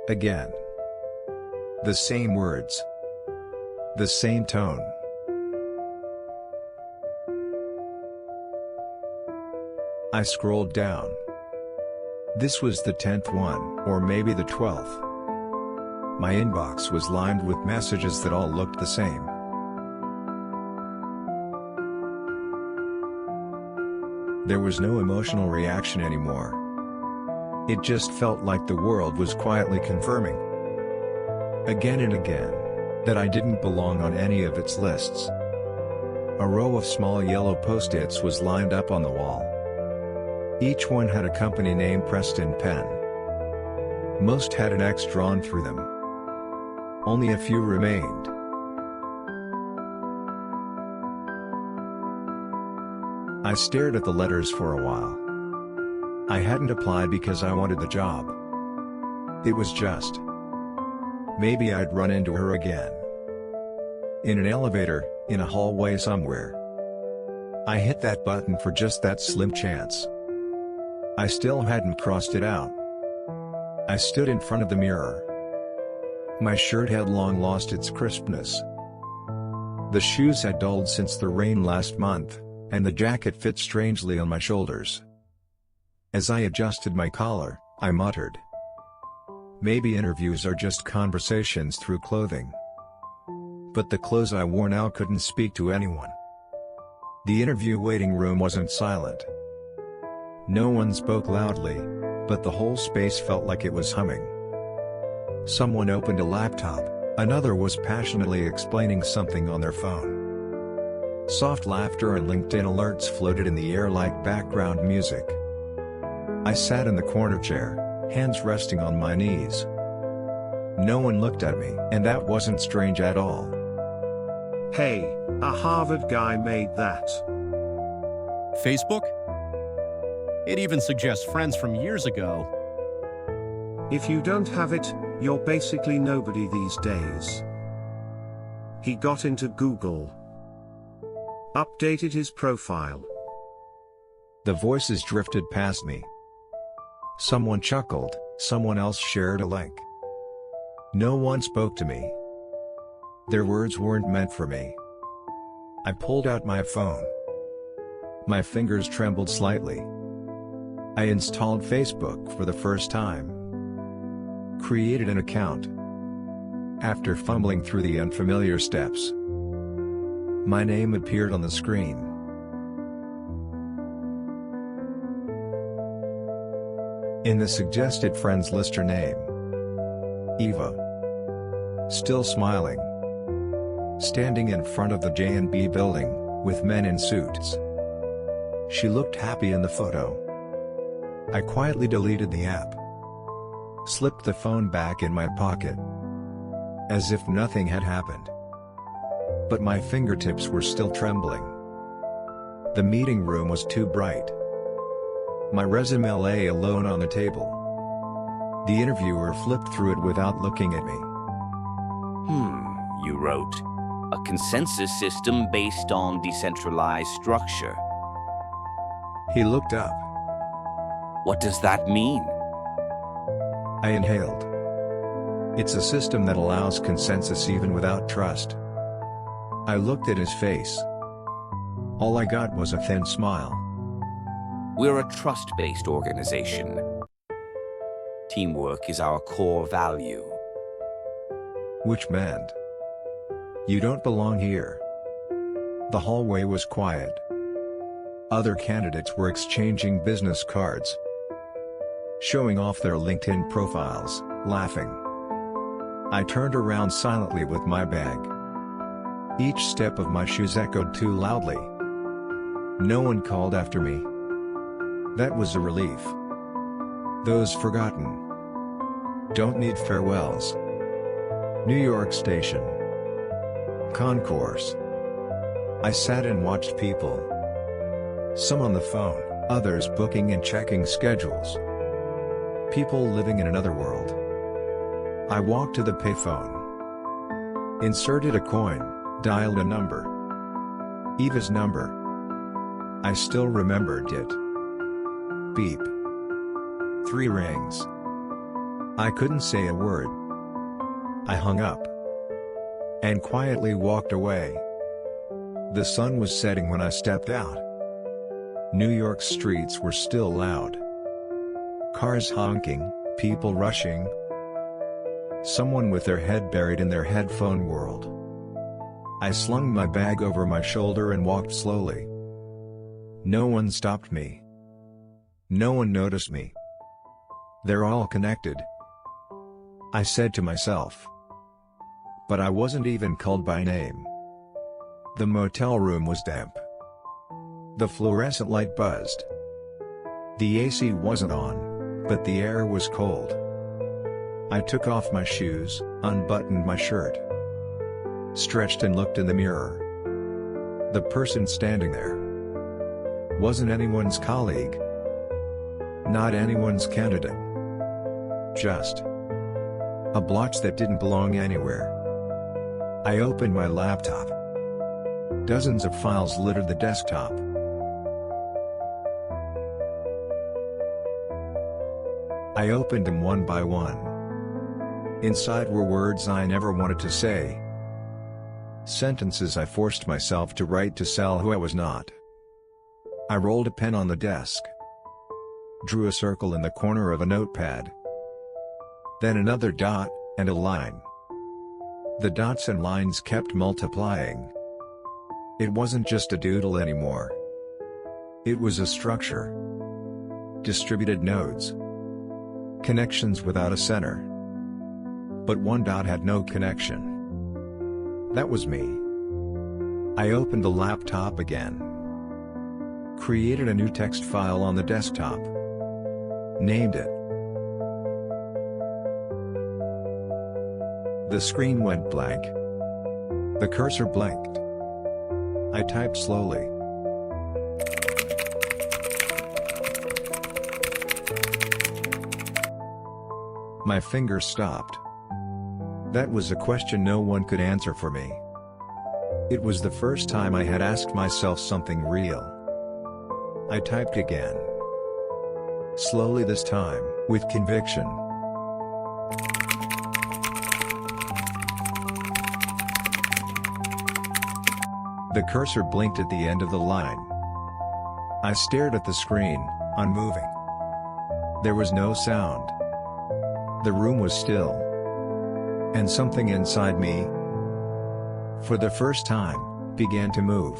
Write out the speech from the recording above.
Again. The same words. The same tone. I scrolled down. This was the 10th one, or maybe the 12th. My inbox was lined with messages that all looked the same. There was no emotional reaction anymore. It just felt like the world was quietly confirming, again and again, that I didn't belong on any of its lists. A row of small yellow post-its was lined up on the wall. Each one had a company name pressed in pen. Most had an X drawn through them. Only a few remained. I stared at the letters for a while. I hadn't applied because I wanted the job. It was just, maybe I'd run into her again. In an elevator, in a hallway somewhere. I hit that button for just that slim chance. I still hadn't crossed it out. I stood in front of the mirror. My shirt had long lost its crispness. The shoes had dulled since the rain last month, and the jacket fit strangely on my shoulders. As I adjusted my collar, I muttered, maybe interviews are just conversations through clothing. But the clothes I wore now couldn't speak to anyone. The interview waiting room wasn't silent. No one spoke loudly, but the whole space felt like it was humming. Someone opened a laptop, another was passionately explaining something on their phone. Soft laughter and LinkedIn alerts floated in the air like background music. I sat in the corner chair, hands resting on my knees. No one looked at me, and that wasn't strange at all. Hey, a Harvard guy made that. Facebook? It even suggests friends from years ago. If you don't have it, you're basically nobody these days. He got into Google. Updated his profile. The voices drifted past me. Someone chuckled, someone else shared a link. No one spoke to me. Their words weren't meant for me. I pulled out my phone. My fingers trembled slightly. I installed Facebook for the first time. Created an account. After fumbling through the unfamiliar steps, my name appeared on the screen. In the suggested friends list, her name, Eva. Still smiling. Standing in front of the J&B building, with men in suits. She looked happy in the photo. I quietly deleted the app. Slipped the phone back in my pocket. As if nothing had happened. But my fingertips were still trembling. The meeting room was too bright. My resume lay alone on the table. The interviewer flipped through it without looking at me. You wrote, a consensus system based on decentralized structure. He looked up. What does that mean? I inhaled. It's a system that allows consensus even without trust. I looked at his face. All I got was a thin smile. We're a trust-based organization. Teamwork is our core value. Which meant, you don't belong here. The hallway was quiet. Other candidates were exchanging business cards, showing off their LinkedIn profiles, laughing. I turned around silently with my bag. Each step of my shoes echoed too loudly. No one called after me. That was a relief. Those forgotten don't need farewells. New York Station. Concourse. I sat and watched people. Some on the phone, others booking and checking schedules. People living in another world. I walked to the payphone. Inserted a coin, dialed a number. Eva's number. I still remembered it. Beep. 3 rings. I couldn't say a word. I hung up and quietly walked away. The sun was setting when I stepped out. New York's streets were still loud. Cars honking, people rushing. Someone with their head buried in their headphone world. I slung my bag over my shoulder and walked slowly. No one stopped me. No one noticed me. They're all connected, I said to myself. But I wasn't even called by name. The motel room was damp. The fluorescent light buzzed. The AC wasn't on, but the air was cold. I took off my shoes, unbuttoned my shirt, stretched and looked in the mirror. The person standing there wasn't anyone's colleague, not anyone's candidate. Just a blotch that didn't belong anywhere. I opened my laptop. Dozens of files littered the desktop. I opened them one by one. Inside were words I never wanted to say. Sentences I forced myself to write to sell who I was not. I rolled a pen on the desk, drew a circle in the corner of a notepad, then another dot, and a line. The dots and lines kept multiplying. It wasn't just a doodle anymore. It was a structure. Distributed nodes. Connections without a center. But one dot had no connection. That was me. I opened the laptop again. Created a new text file on the desktop. Named it. The screen went blank. The cursor blinked. I typed slowly. My fingers stopped. That was a question no one could answer for me. It was the first time I had asked myself something real. I typed again. Slowly this time, with conviction. The cursor blinked at the end of the line. I stared at the screen, unmoving. There was no sound. The room was still. And something inside me, for the first time, began to move.